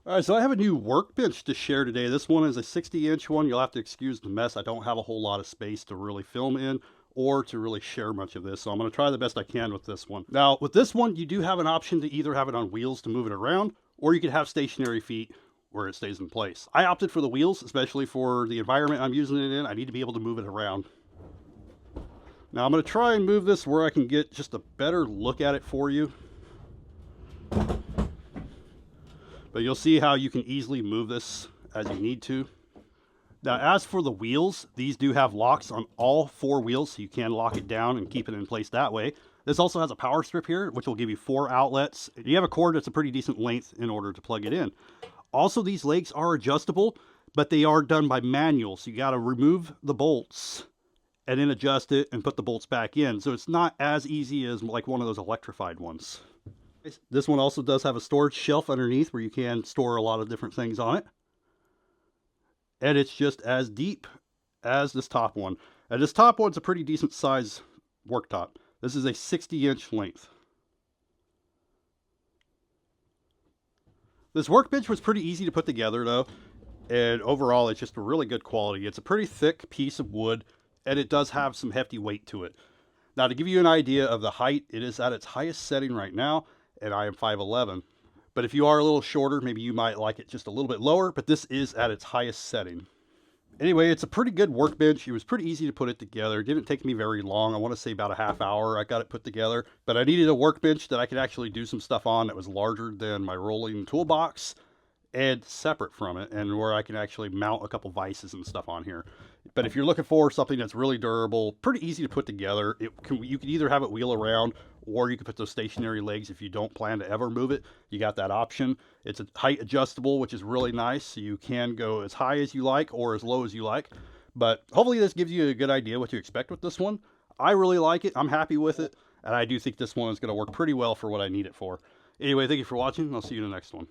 All right, so I have a new workbench to share today. This one is a 60-inch one. You'll have to excuse the mess. I don't have a whole lot of space to really film in or to really share much of this, so I'm going to try the best I can with this one. Now, with this one, you do have an option to either have it on wheels to move it around, or you could have stationary feet where it stays in place. I opted for the wheels, especially for the environment I'm using it in. I need to be able to move it around. Now, I'm going to try and move this where I can get just a better look at it for you. But you'll see how you can easily move this as you need to. Now, as for the wheels, these do have locks on all 4 wheels, so you can lock it down and keep it in place that way. This also has a power strip here, which will give you 4 outlets. You have a cord that's a pretty decent length in order to plug it in. Also, these legs are adjustable, but they are done by manual, so you got to remove the bolts and then adjust it and put the bolts back in. So it's not as easy as like one of those electrified ones. This one also does have a storage shelf underneath where you can store a lot of different things on it. And it's just as deep as this top one. And this top one's a pretty decent size worktop. This is a 60-inch length. This workbench was pretty easy to put together though. And overall, it's just a really good quality. It's a pretty thick piece of wood, and it does have some hefty weight to it. Now, to give you an idea of the height, it is at its highest setting right now, and I am 5'11". But if you are a little shorter, maybe you might like it just a little bit lower, but this is at its highest setting. Anyway, it's a pretty good workbench. It was pretty easy to put it together. It didn't take me very long. I want to say about a half hour I got it put together. But I needed a workbench that I could actually do some stuff on that was larger than my rolling toolbox and separate from it, and where I can actually mount a couple vices and stuff on here. But if you're looking for something that's really durable, pretty easy to put together, you can either have it wheel around, or you can put those stationary legs if you don't plan to ever move it. You got that option. It's a height adjustable, which is really nice. So you can go as high as you like or as low as you like. But hopefully this gives you a good idea what to expect with this one. I really like it. I'm happy with it. And I do think this one is going to work pretty well for what I need it for. Anyway, thank you for watching. I'll see you in the next one.